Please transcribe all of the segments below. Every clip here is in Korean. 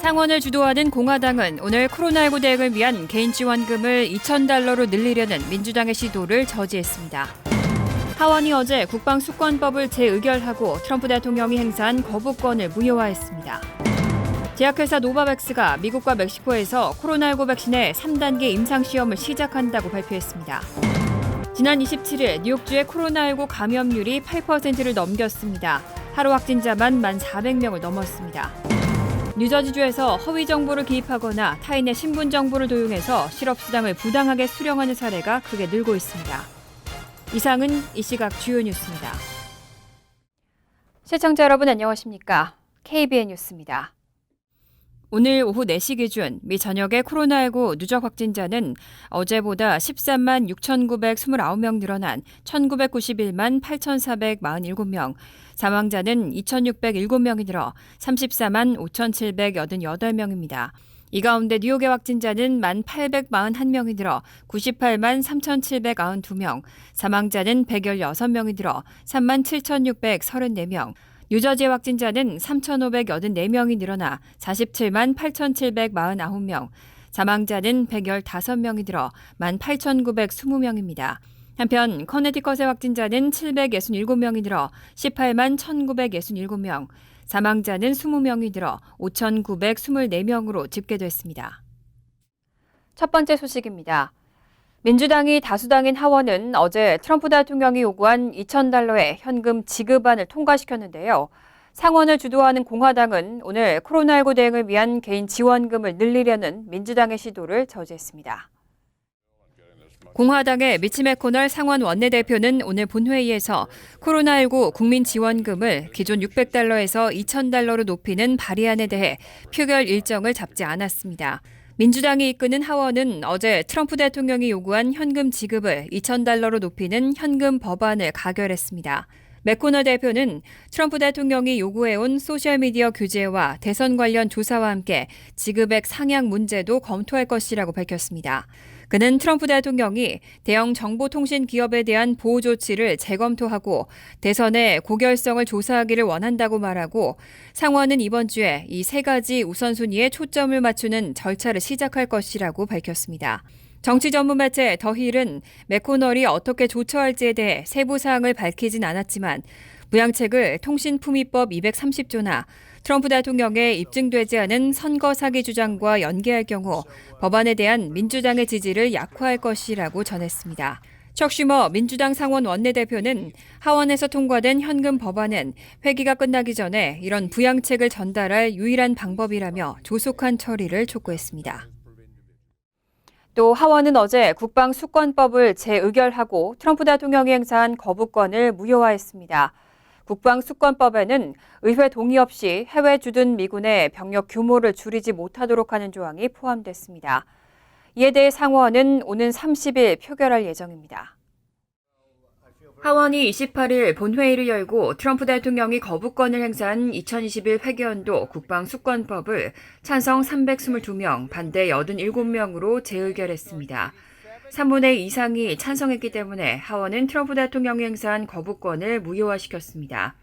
상원을 주도하는 공화당은 오늘 코로나19 대응을 위한 개인 지원금을 $2,000로 늘리려는 민주당의 시도를 저지했습니다. 하원이 어제 국방수권법을 재의결하고 트럼프 대통령이 행사한 거부권을 무효화했습니다. 제약회사 노바백스가 미국과 멕시코에서 코로나19 백신의 3단계 임상시험을 시작한다고 발표했습니다. 지난 27일 뉴욕주의 코로나19 감염률이 8%를 넘겼습니다. 하루 확진자만 1,400명을 넘었습니다. 뉴저지주에서 허위 정보를 기입하거나 타인의 신분 정보를 도용해서 실업수당을 부당하게 수령하는 사례가 크게 늘고 있습니다. 이상은 이 시각 주요 뉴스입니다. 시청자 여러분 안녕하십니까? KBN 뉴스입니다. 오늘 오후 4시 기준 미 전역의 코로나19 누적 확진자는 어제보다 13만 6,929명 늘어난 1,991만 8,447명, 사망자는 2,607명이 늘어 34만 5,788명입니다. 이 가운데 뉴욕의 확진자는 1,841명이 늘어 98만 3,792명, 사망자는 116명이 늘어 3만 7,634명, 뉴저지의 확진자는 3,584명이 늘어나 47만 8,749명, 사망자는 115명이 늘어 18,920명입니다. 한편 커네티컷의 확진자는 767명이 늘어 18만 1,967명, 사망자는 20명이 늘어 5,924명으로 집계됐습니다. 첫 번째 소식입니다. 민주당이 다수당인 하원은 어제 트럼프 대통령이 요구한 $2,000의 현금 지급안을 통과시켰는데요. 상원을 주도하는 공화당은 오늘 코로나19 대응을 위한 개인 지원금을 늘리려는 민주당의 시도를 저지했습니다. 공화당의 미치 매코널 상원 원내대표는 오늘 본회의에서 코로나19 국민 지원금을 기존 $600에서 $2,000로 높이는 발의안에 대해 표결 일정을 잡지 않았습니다. 민주당이 이끄는 하원은 어제 트럼프 대통령이 요구한 현금 지급을 $2,000로 높이는 현금 법안을 가결했습니다. 매코널 대표는 트럼프 대통령이 요구해온 소셜미디어 규제와 대선 관련 조사와 함께 지급액 상향 문제도 검토할 것이라고 밝혔습니다. 그는 트럼프 대통령이 대형 정보통신 기업에 대한 보호 조치를 재검토하고 대선의 고결성을 조사하기를 원한다고 말하고 상원은 이번 주에 이 세 가지 우선순위에 초점을 맞추는 절차를 시작할 것이라고 밝혔습니다. 정치 전문 매체 더 힐은 매코널이 어떻게 조처할지에 대해 세부 사항을 밝히진 않았지만 부양책을 통신품위법 230조나 트럼프 대통령의 입증되지 않은 선거 사기 주장과 연계할 경우 법안에 대한 민주당의 지지를 약화할 것이라고 전했습니다. 척 슈머 민주당 상원 원내대표는 하원에서 통과된 현금 법안은 회기가 끝나기 전에 이런 부양책을 전달할 유일한 방법이라며 조속한 처리를 촉구했습니다. 또 하원은 어제 국방수권법을 재의결하고 트럼프 대통령이 행사한 거부권을 무효화했습니다. 국방수권법에는 의회 동의 없이 해외 주둔 미군의 병력 규모를 줄이지 못하도록 하는 조항이 포함됐습니다. 이에 대해 상원은 오는 30일 표결할 예정입니다. 하원이 28일 본회의를 열고 트럼프 대통령이 거부권을 행사한 2021 회계연도 국방수권법을 찬성 322명, 반대 87명으로 재의결했습니다. 3분의 2 이상이 찬성했기 때문에 하원은 트럼프 대통령이 행사한 거부권을 무효화시켰습니다.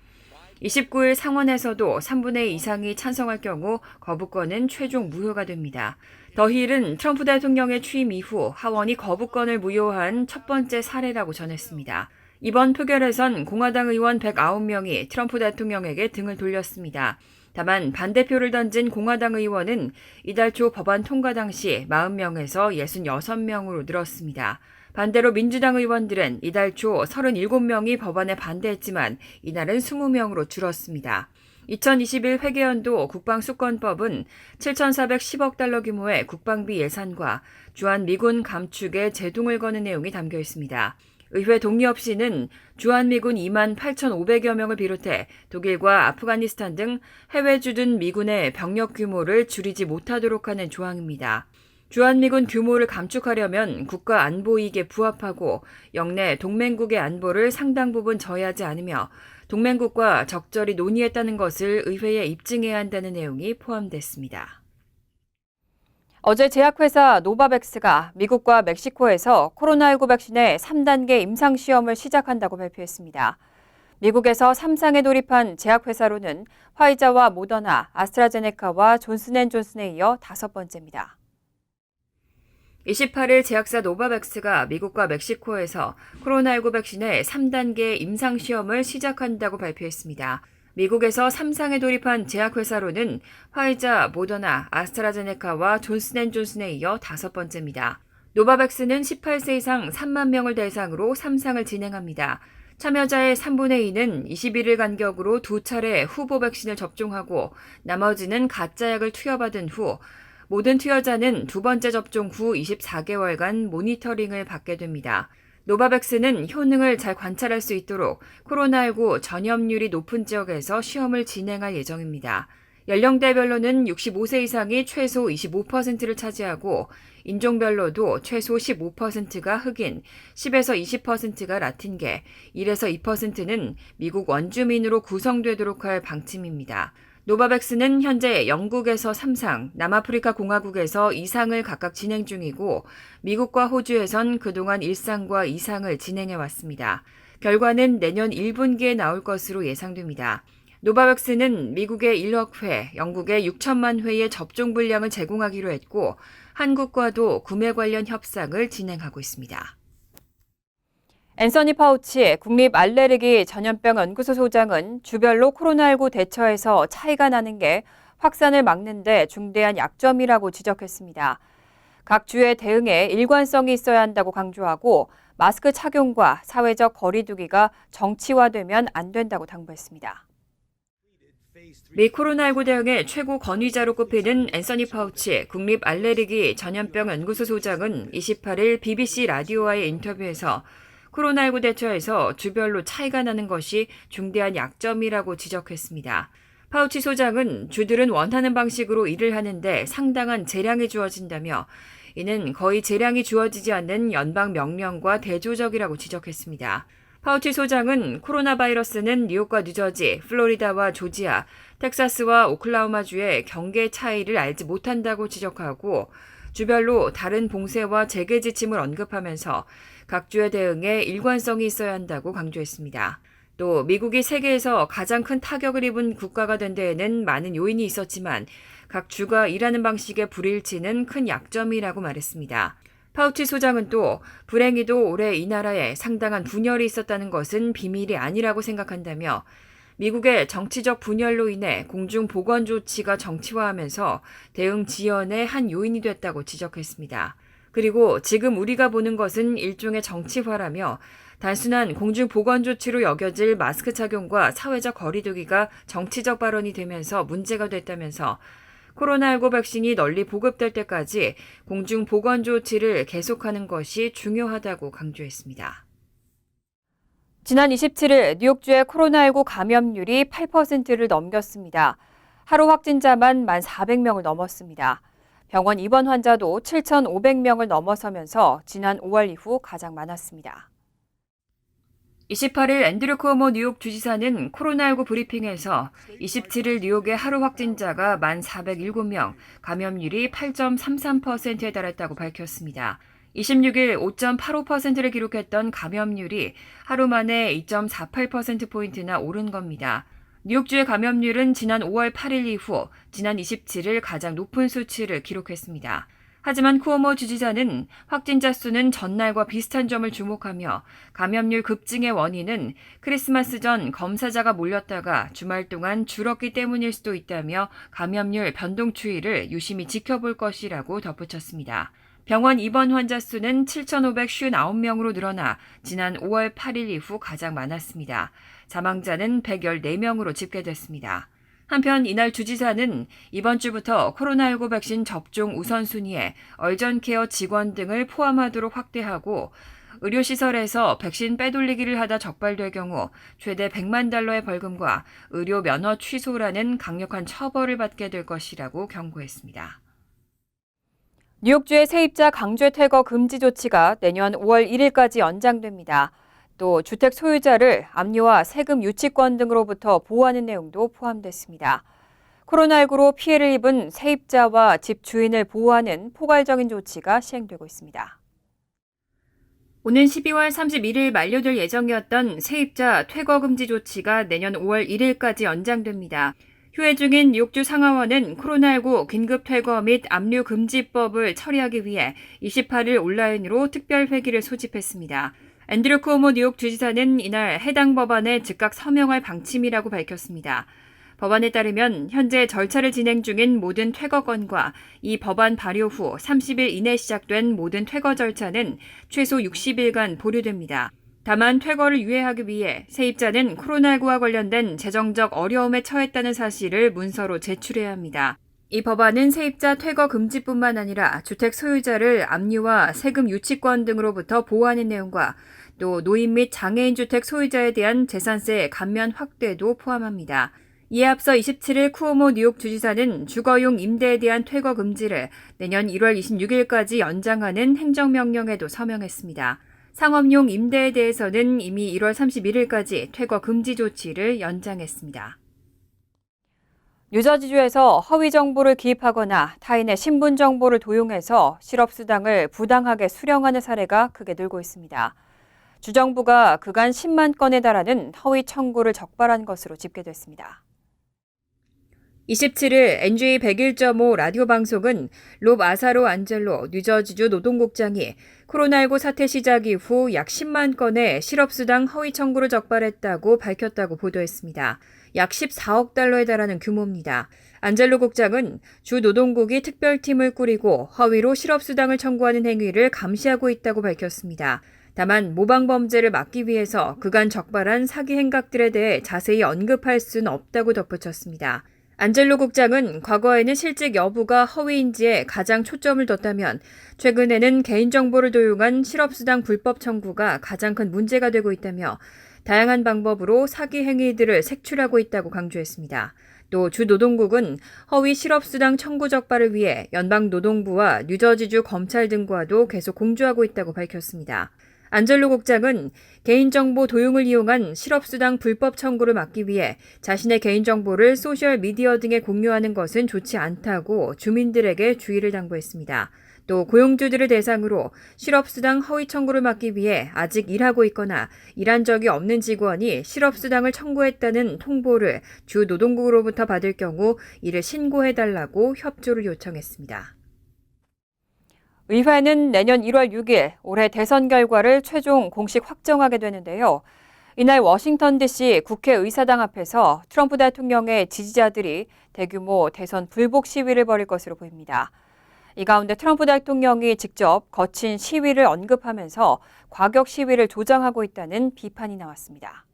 29일 상원에서도 3분의 2 이상이 찬성할 경우 거부권은 최종 무효가 됩니다. 더 힐은 트럼프 대통령의 취임 이후 하원이 거부권을 무효화한 첫 번째 사례라고 전했습니다. 이번 표결에선 공화당 의원 109명이 트럼프 대통령에게 등을 돌렸습니다. 다만 반대표를 던진 공화당 의원은 이달 초 법안 통과 당시 40명에서 66명으로 늘었습니다. 반대로 민주당 의원들은 이달 초 37명이 법안에 반대했지만 이날은 20명으로 줄었습니다. 2021 회계연도 국방수권법은 $7,410억 규모의 국방비 예산과 주한미군 감축에 제동을 거는 내용이 담겨 있습니다. 의회 동의 없이는 주한미군 2만 8,500여 명을 비롯해 독일과 아프가니스탄 등 해외 주둔 미군의 병력 규모를 줄이지 못하도록 하는 조항입니다. 주한미군 규모를 감축하려면 국가 안보 이익에 부합하고 영내 동맹국의 안보를 상당 부분 저해하지 않으며 동맹국과 적절히 논의했다는 것을 의회에 입증해야 한다는 내용이 포함됐습니다. 어제 제약회사 노바백스가 미국과 멕시코에서 코로나19 백신의 3단계 임상시험을 시작한다고 발표했습니다. 미국에서 3상에 돌입한 제약회사로는 화이자와 모더나, 아스트라제네카와 존슨앤존슨에 이어 5번째입니다. 28일 제약사 노바백스가 미국과 멕시코에서 코로나19 백신의 3단계 임상시험을 시작한다고 발표했습니다. 미국에서 3상에 돌입한 제약회사로는 화이자, 모더나, 아스트라제네카와 존슨앤존슨에 이어 5번째입니다. 노바백스는 18세 이상 3만 명을 대상으로 3상을 진행합니다. 참여자의 3분의 2는 21일 간격으로 2차례 후보 백신을 접종하고 나머지는 가짜약을 투여받은 후 모든 투여자는 두 번째 접종 후 24개월간 모니터링을 받게 됩니다. 노바백스는 효능을 잘 관찰할 수 있도록 코로나19 전염률이 높은 지역에서 시험을 진행할 예정입니다. 연령대별로는 65세 이상이 최소 25%를 차지하고 인종별로도 최소 15%가 흑인, 10에서 20%가 라틴계, 1에서 2%는 미국 원주민으로 구성되도록 할 방침입니다. 노바백스는 현재 영국에서 3상, 남아프리카 공화국에서 2상을 각각 진행 중이고 미국과 호주에선 그동안 1상과 2상을 진행해 왔습니다. 결과는 내년 1분기에 나올 것으로 예상됩니다. 노바백스는 미국의 1억 회, 영국의 6천만 회의 접종 분량을 제공하기로 했고 한국과도 구매 관련 협상을 진행하고 있습니다. 앤서니 파우치 국립 알레르기 전염병 연구소 소장은 주별로 코로나19 대처에서 차이가 나는 게 확산을 막는 데 중대한 약점이라고 지적했습니다. 각 주의 대응에 일관성이 있어야 한다고 강조하고 마스크 착용과 사회적 거리 두기가 정치화되면 안 된다고 당부했습니다. 미 코로나19 대응의 최고 권위자로 꼽히는 앤서니 파우치 국립 알레르기 전염병 연구소 소장은 28일 BBC 라디오와의 인터뷰에서 코로나19 대처에서 주별로 차이가 나는 것이 중대한 약점이라고 지적했습니다. 파우치 소장은 주들은 원하는 방식으로 일을 하는데 상당한 재량이 주어진다며 이는 거의 재량이 주어지지 않는 연방 명령과 대조적이라고 지적했습니다. 파우치 소장은 코로나 바이러스는 뉴욕과 뉴저지, 플로리다와 조지아, 텍사스와 오클라호마주의 경계 차이를 알지 못한다고 지적하고 주별로 다른 봉쇄와 재개 지침을 언급하면서 각 주의 대응에 일관성이 있어야 한다고 강조했습니다. 또 미국이 세계에서 가장 큰 타격을 입은 국가가 된 데에는 많은 요인이 있었지만 각 주가 일하는 방식의 불일치는 큰 약점이라고 말했습니다. 파우치 소장은 또 불행히도 올해 이 나라에 상당한 분열이 있었다는 것은 비밀이 아니라고 생각한다며 미국의 정치적 분열로 인해 공중보건 조치가 정치화하면서 대응 지연의 한 요인이 됐다고 지적했습니다. 그리고 지금 우리가 보는 것은 일종의 정치화라며 단순한 공중보건 조치로 여겨질 마스크 착용과 사회적 거리 두기가 정치적 발언이 되면서 문제가 됐다면서 코로나19 백신이 널리 보급될 때까지 공중보건 조치를 계속하는 것이 중요하다고 강조했습니다. 지난 27일 뉴욕주의 코로나19 감염률이 8%를 넘겼습니다. 하루 확진자만 1,400명을 넘었습니다. 병원 입원 환자도 7,500명을 넘어서면서 지난 5월 이후 가장 많았습니다. 28일 앤드류 쿠오모 뉴욕 주지사는 코로나19 브리핑에서 27일 뉴욕의 하루 확진자가 1,407명, 감염률이 8.33%에 달했다고 밝혔습니다. 26일 5.85%를 기록했던 감염률이 하루 만에 2.48%포인트나 오른 겁니다. 뉴욕주의 감염률은 지난 5월 8일 이후 지난 27일 가장 높은 수치를 기록했습니다. 하지만 쿠오모 주지사는 확진자 수는 전날과 비슷한 점을 주목하며 감염률 급증의 원인은 크리스마스 전 검사자가 몰렸다가 주말 동안 줄었기 때문일 수도 있다며 감염률 변동 추이를 유심히 지켜볼 것이라고 덧붙였습니다. 병원 입원 환자 수는 7,559명으로 늘어나 지난 5월 8일 이후 가장 많았습니다. 사망자는 114명으로 집계됐습니다. 한편 이날 주지사는 이번 주부터 코로나19 백신 접종 우선순위에 얼전케어 직원 등을 포함하도록 확대하고 의료시설에서 백신 빼돌리기를 하다 적발될 경우 최대 100만 달러의 벌금과 의료 면허 취소라는 강력한 처벌을 받게 될 것이라고 경고했습니다. 뉴욕주의 세입자 강제 퇴거 금지 조치가 내년 5월 1일까지 연장됩니다. 또 주택 소유자를 압류와 세금 유치권 등으로부터 보호하는 내용도 포함됐습니다. 코로나19로 피해를 입은 세입자와 집 주인을 보호하는 포괄적인 조치가 시행되고 있습니다. 오는 12월 31일 만료될 예정이었던 세입자 퇴거 금지 조치가 내년 5월 1일까지 연장됩니다. 휴회 중인 뉴욕주 상하원은 코로나19 긴급 퇴거 및 압류 금지법을 처리하기 위해 28일 온라인으로 특별 회기를 소집했습니다. 앤드류 쿠오모 뉴욕 주지사는 이날 해당 법안에 즉각 서명할 방침이라고 밝혔습니다. 법안에 따르면 현재 절차를 진행 중인 모든 퇴거 건과 이 법안 발효 후 30일 이내 시작된 모든 퇴거 절차는 최소 60일간 보류됩니다. 다만 퇴거를 유예하기 위해 세입자는 코로나19와 관련된 재정적 어려움에 처했다는 사실을 문서로 제출해야 합니다. 이 법안은 세입자 퇴거 금지뿐만 아니라 주택 소유자를 압류와 세금 유치권 등으로부터 보호하는 내용과 또 노인 및 장애인 주택 소유자에 대한 재산세 감면 확대도 포함합니다. 이에 앞서 27일 쿠오모 뉴욕 주지사는 주거용 임대에 대한 퇴거 금지를 내년 1월 26일까지 연장하는 행정명령에도 서명했습니다. 상업용 임대에 대해서는 이미 1월 31일까지 퇴거 금지 조치를 연장했습니다. 뉴저지주에서 허위 정보를 기입하거나 타인의 신분 정보를 도용해서 실업수당을 부당하게 수령하는 사례가 크게 늘고 있습니다. 주정부가 그간 10만 건에 달하는 허위 청구를 적발한 것으로 집계됐습니다. 27일 NJ 101.5 라디오 방송은 롭 아사로 안젤로 뉴저지주 노동국장이 코로나19 사태 시작 이후 약 10만 건의 실업수당 허위 청구를 적발했다고 밝혔다고 보도했습니다. 약 14억 달러에 달하는 규모입니다. 안젤로 국장은 주 노동국이 특별팀을 꾸리고 허위로 실업수당을 청구하는 행위를 감시하고 있다고 밝혔습니다. 다만 모방 범죄를 막기 위해서 그간 적발한 사기 행각들에 대해 자세히 언급할 수는 없다고 덧붙였습니다. 안젤로 국장은 과거에는 실직 여부가 허위인지에 가장 초점을 뒀다면 최근에는 개인정보를 도용한 실업수당 불법 청구가 가장 큰 문제가 되고 있다며 다양한 방법으로 사기 행위들을 색출하고 있다고 강조했습니다. 또 주 노동국은 허위 실업수당 청구 적발을 위해 연방노동부와 뉴저지주 검찰 등과도 계속 공조하고 있다고 밝혔습니다. 안젤로 국장은 개인정보 도용을 이용한 실업수당 불법 청구를 막기 위해 자신의 개인정보를 소셜미디어 등에 공유하는 것은 좋지 않다고 주민들에게 주의를 당부했습니다. 또 고용주들을 대상으로 실업수당 허위 청구를 막기 위해 아직 일하고 있거나 일한 적이 없는 직원이 실업수당을 청구했다는 통보를 주 노동국으로부터 받을 경우 이를 신고해달라고 협조를 요청했습니다. 의회는 내년 1월 6일 올해 대선 결과를 최종 공식 확정하게 되는데요. 이날 워싱턴 DC 국회의사당 앞에서 트럼프 대통령의 지지자들이 대규모 대선 불복 시위를 벌일 것으로 보입니다. 이 가운데 트럼프 대통령이 직접 거친 시위를 언급하면서 과격 시위를 조장하고 있다는 비판이 나왔습니다.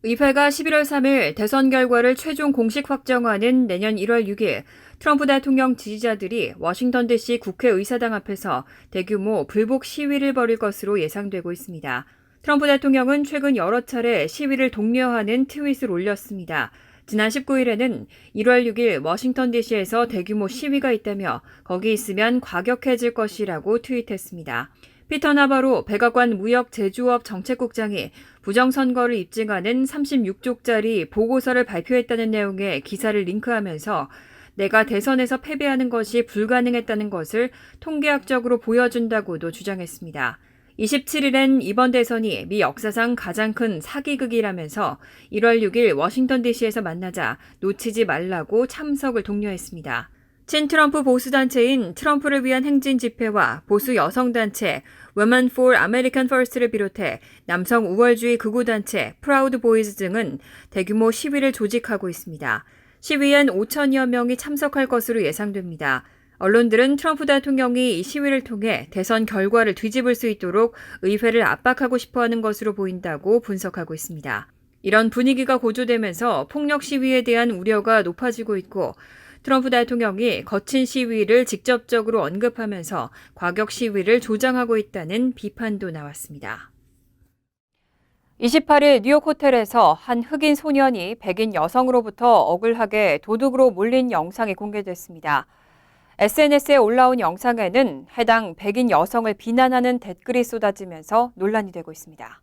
의회가 11월 3일 대선 결과를 최종 공식 확정하는 내년 1월 6일 트럼프 대통령 지지자들이 워싱턴 DC 국회의사당 앞에서 대규모 불복 시위를 벌일 것으로 예상되고 있습니다. 트럼프 대통령은 최근 여러 차례 시위를 독려하는 트윗을 올렸습니다. 지난 19일에는 1월 6일 워싱턴 DC에서 대규모 시위가 있다며 거기 있으면 과격해질 것이라고 트윗했습니다. 피터 나바로 백악관 무역제조업 정책국장이 부정선거를 입증하는 36쪽짜리 보고서를 발표했다는 내용의 기사를 링크하면서 내가 대선에서 패배하는 것이 불가능했다는 것을 통계학적으로 보여준다고도 주장했습니다. 27일엔 이번 대선이 미 역사상 가장 큰 사기극이라면서 1월 6일 워싱턴 DC에서 만나자 놓치지 말라고 참석을 독려했습니다. 친트럼프 보수단체인 트럼프를 위한 행진 집회와 보수 여성단체 Women for American First를 비롯해 남성 우월주의 극우단체 프라우드 보이즈 등은 대규모 시위를 조직하고 있습니다. 시위엔 5천여 명이 참석할 것으로 예상됩니다. 언론들은 트럼프 대통령이 이 시위를 통해 대선 결과를 뒤집을 수 있도록 의회를 압박하고 싶어하는 것으로 보인다고 분석하고 있습니다. 이런 분위기가 고조되면서 폭력 시위에 대한 우려가 높아지고 있고 트럼프 대통령이 거친 시위를 직접적으로 언급하면서 과격 시위를 조장하고 있다는 비판도 나왔습니다. 28일 뉴욕 호텔에서 한 흑인 소년이 백인 여성으로부터 억울하게 도둑으로 몰린 영상이 공개됐습니다. SNS에 올라온 영상에는 해당 백인 여성을 비난하는 댓글이 쏟아지면서 논란이 되고 있습니다.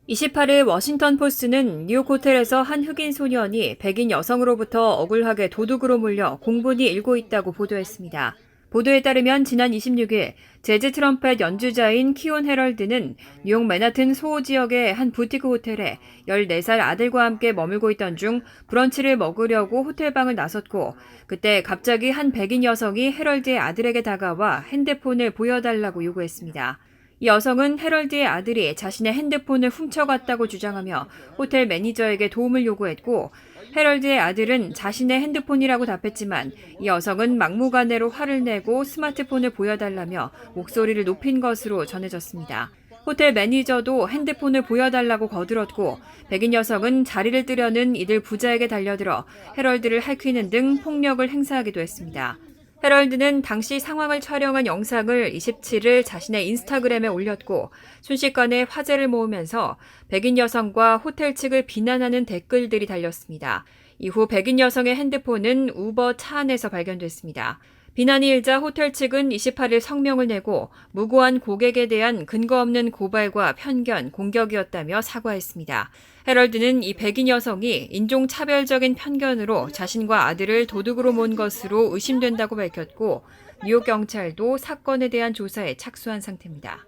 28일 워싱턴 포스트는 뉴욕 호텔에서 한 흑인 소년이 백인 여성으로부터 억울하게 도둑으로 몰려 공분이 일고 있다고 보도했습니다. 보도에 따르면 지난 26일 재즈 트럼펫 연주자인 키온 헤럴드는 뉴욕 맨하튼 소호 지역의 한 부티크 호텔에 14살 아들과 함께 머물고 있던 중 브런치를 먹으려고 호텔방을 나섰고 그때 갑자기 한 백인 여성이 헤럴드의 아들에게 다가와 핸드폰을 보여달라고 요구했습니다. 이 여성은 헤럴드의 아들이 자신의 핸드폰을 훔쳐갔다고 주장하며 호텔 매니저에게 도움을 요구했고 헤럴드의 아들은 자신의 핸드폰이라고 답했지만 이 여성은 막무가내로 화를 내고 스마트폰을 보여달라며 목소리를 높인 것으로 전해졌습니다. 호텔 매니저도 핸드폰을 보여달라고 거들었고 백인 여성은 자리를 뜨려는 이들 부자에게 달려들어 헤럴드를 할퀴는 등 폭력을 행사하기도 했습니다. 헤럴드는 당시 상황을 촬영한 영상을 27일 자신의 인스타그램에 올렸고 순식간에 화제를 모으면서 백인 여성과 호텔 측을 비난하는 댓글들이 달렸습니다. 이후 백인 여성의 핸드폰은 우버 차 안에서 발견됐습니다. 비난이 일자 호텔 측은 28일 성명을 내고 무고한 고객에 대한 근거 없는 고발과 편견, 공격이었다며 사과했습니다. 헤럴드는 이 백인 여성이 인종차별적인 편견으로 자신과 아들을 도둑으로 몬 것으로 의심된다고 밝혔고 뉴욕 경찰도 사건에 대한 조사에 착수한 상태입니다.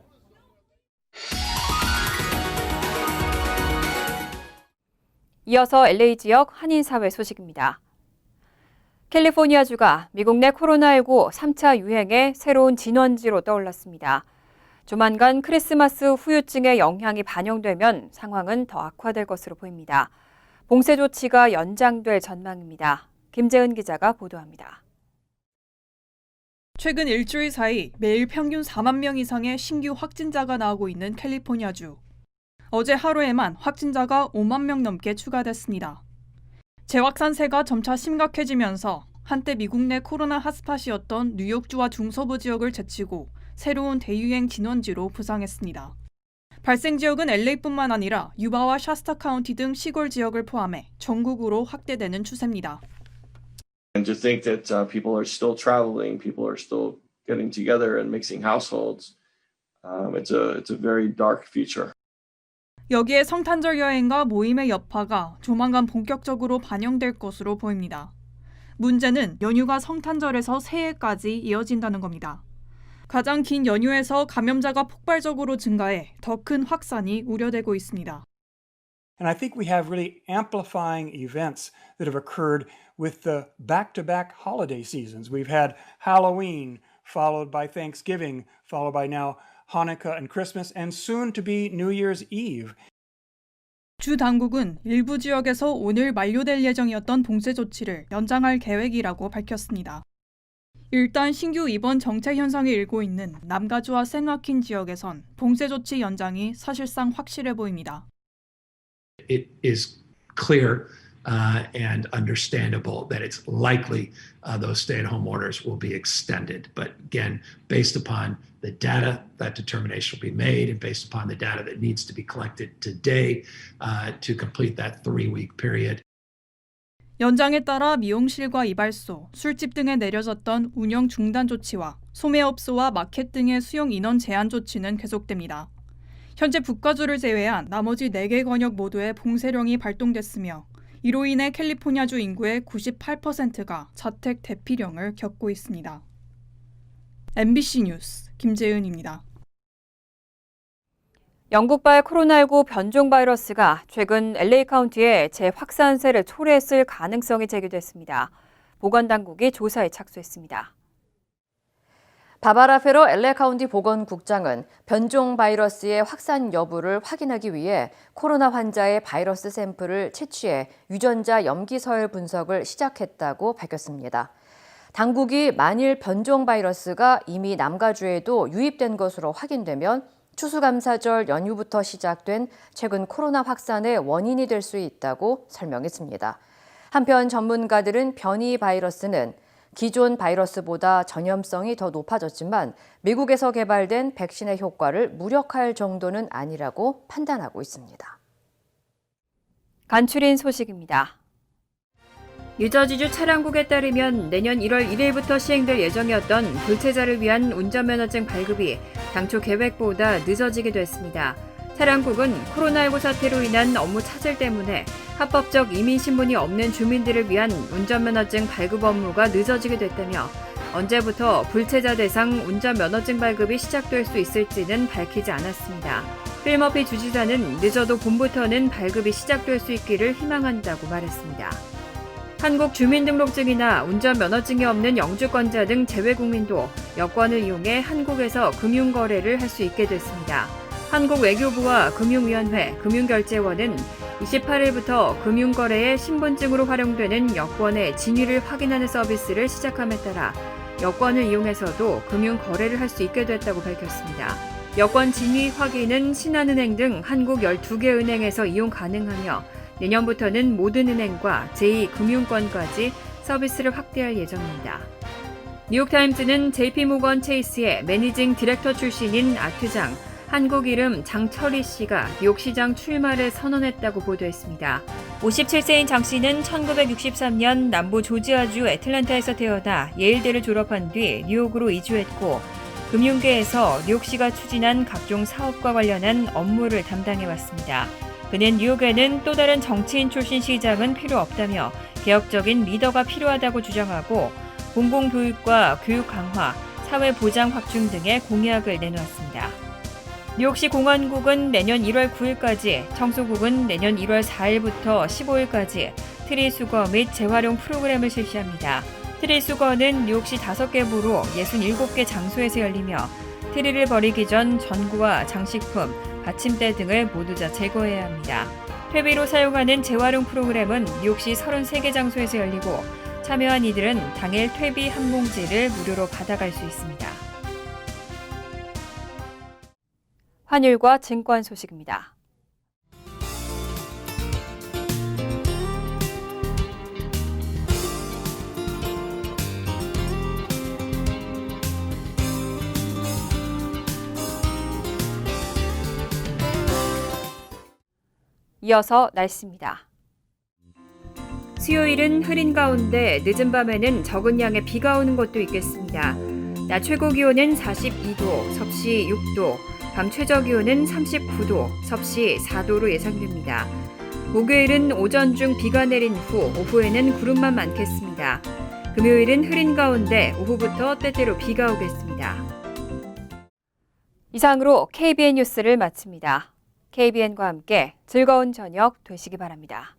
이어서 LA 지역 한인사회 소식입니다. 캘리포니아주가 미국 내 코로나19 3차 유행의 새로운 진원지로 떠올랐습니다. 조만간 크리스마스 후유증의 영향이 반영되면 상황은 더 악화될 것으로 보입니다. 봉쇄 조치가 연장될 전망입니다. 김재은 기자가 보도합니다. 최근 일주일 사이 매일 평균 4만 명 이상의 신규 확진자가 나오고 있는 캘리포니아주. 어제 하루에만 확진자가 5만 명 넘게 추가됐습니다. 재확산세가 점차 심각해지면서 한때 미국 내 코로나 핫스팟이었던 뉴욕주와 중서부 지역을 제치고 새로운 대유행 진원지로 부상했습니다. 발생 지역은 LA뿐만 아니라 유바와 샤스타 카운티 등 시골 지역을 포함해 전국으로 확대되는 추세입니다. And to think that people are still traveling, people are still getting together and mixing households, it's a very dark future. 여기에 성탄절 여행과 모임의 여파가 조만간 본격적으로 반영될 것으로 보입니다. 문제는 연휴가 성탄절에서 새해까지 이어진다는 겁니다. 가장 긴 연휴에서 감염자가 폭발적으로 증가해 더 큰 확산이 우려되고 있습니다. And I think we have really amplifying events that have occurred with the back-to-back holiday seasons. We've had Halloween, followed by Thanksgiving, followed by now Hanukkah and Christmas, and soon to be New Year's Eve. 주 당국은 일부 지역에서 오늘 만료될 예정이었던 봉쇄 조치를 연장할 계획이라고 밝혔습니다. 일단 신규 입원 정체 현상이 일고 있는 남가주와 샌와킨 지역에선 봉쇄 조치 연장이 사실상 확실해 보입니다. It is clear and understandable that it's likely those stay-at-home orders will be extended. But again, based upon the data, that determination will be made, and based upon the data that needs to be collected today to complete that 3-week period. 연장에 따라 미용실과 이발소, 술집 등에 내려졌던 운영 중단 조치와 소매업소와 마켓 등의 수용 인원 제한 조치는 계속됩니다. 현재 북가주를 제외한 나머지 4개 권역 모두에 봉쇄령이 발동됐으며 이로 인해 캘리포니아주 인구의 98%가 자택 대피령을 겪고 있습니다. MBC 뉴스 김재은입니다. 영국발 코로나19 변종 바이러스가 최근 LA 카운티에 재확산세를 초래했을 가능성이 제기됐습니다. 보건당국이 조사에 착수했습니다. 바바라 페로 LA 카운티 보건국장은 변종 바이러스의 확산 여부를 확인하기 위해 코로나 환자의 바이러스 샘플을 채취해 유전자 염기 서열 분석을 시작했다고 밝혔습니다. 당국이 만일 변종 바이러스가 이미 남가주에도 유입된 것으로 확인되면 추수감사절 연휴부터 시작된 최근 코로나 확산의 원인이 될 수 있다고 설명했습니다. 한편 전문가들은 변이 바이러스는 기존 바이러스보다 전염성이 더 높아졌지만 미국에서 개발된 백신의 효과를 무력할 정도는 아니라고 판단하고 있습니다. 간추린 소식입니다. 유저지주 차량국에 따르면 내년 1월 1일부터 시행될 예정이었던 불체자를 위한 운전면허증 발급이 당초 계획보다 늦어지게 됐습니다. 차량국은 코로나19 사태로 인한 업무 차질 때문에 합법적 이민신분이 없는 주민들을 위한 운전면허증 발급 업무가 늦어지게 됐다며 언제부터 불체자 대상 운전면허증 발급이 시작될 수 있을지는 밝히지 않았습니다. 필 머피 주지사는 늦어도 봄부터는 발급이 시작될 수 있기를 희망한다고 말했습니다. 한국 주민등록증이나 운전면허증이 없는 영주권자 등 재외국민도 여권을 이용해 한국에서 금융거래를 할 수 있게 됐습니다. 한국 외교부와 금융위원회, 금융결제원은 28일부터 금융거래에 신분증으로 활용되는 여권의 진위를 확인하는 서비스를 시작함에 따라 여권을 이용해서도 금융거래를 할 수 있게 됐다고 밝혔습니다. 여권 진위 확인은 신한은행 등 한국 12개 은행에서 이용 가능하며 내년부터는 모든 은행과 제2금융권까지 서비스를 확대할 예정입니다. 뉴욕타임즈는 JP모건 체이스의 매니징 디렉터 출신인 아트장, 한국 이름 장철희 씨가 뉴욕시장 출마를 선언했다고 보도했습니다. 57세인 장 씨는 1963년 남부 조지아주 애틀랜타에서 태어나 예일대를 졸업한 뒤 뉴욕으로 이주했고 금융계에서 뉴욕시가 추진한 각종 사업과 관련한 업무를 담당해왔습니다. 그는 뉴욕에는 또 다른 정치인 출신 시장은 필요 없다며 개혁적인 리더가 필요하다고 주장하고 공공교육과 교육 강화, 사회보장 확충 등의 공약을 내놓았습니다. 뉴욕시 공안국은 내년 1월 9일까지, 청소국은 내년 1월 4일부터 15일까지 트리 수거 및 재활용 프로그램을 실시합니다. 트리 수거는 뉴욕시 5개 부로 67개 장소에서 열리며 트리를 버리기 전 전구와 장식품, 받침대 등을 모두 다 제거해야 합니다. 퇴비로 사용하는 재활용 프로그램은 뉴욕시 33개 장소에서 열리고 참여한 이들은 당일 퇴비 한 봉지를 무료로 받아갈 수 있습니다. 환율과 증권 소식입니다. 이어서 날씨입니다. 수요일은 흐린 가운데 늦은 밤에는 적은 양의 비가 오는 곳도 있겠습니다. 낮 최고 기온은 42도, 섭씨 6도, 밤 최저 기온은 39도, 섭씨 4도로 예상됩니다. 목요일은 오전 중 비가 내린 후 오후에는 구름만 많겠습니다. 금요일은 흐린 가운데 오후부터 때때로 비가 오겠습니다. 이상으로 KBN 뉴스를 마칩니다. KBN과 함께 즐거운 저녁 되시기 바랍니다.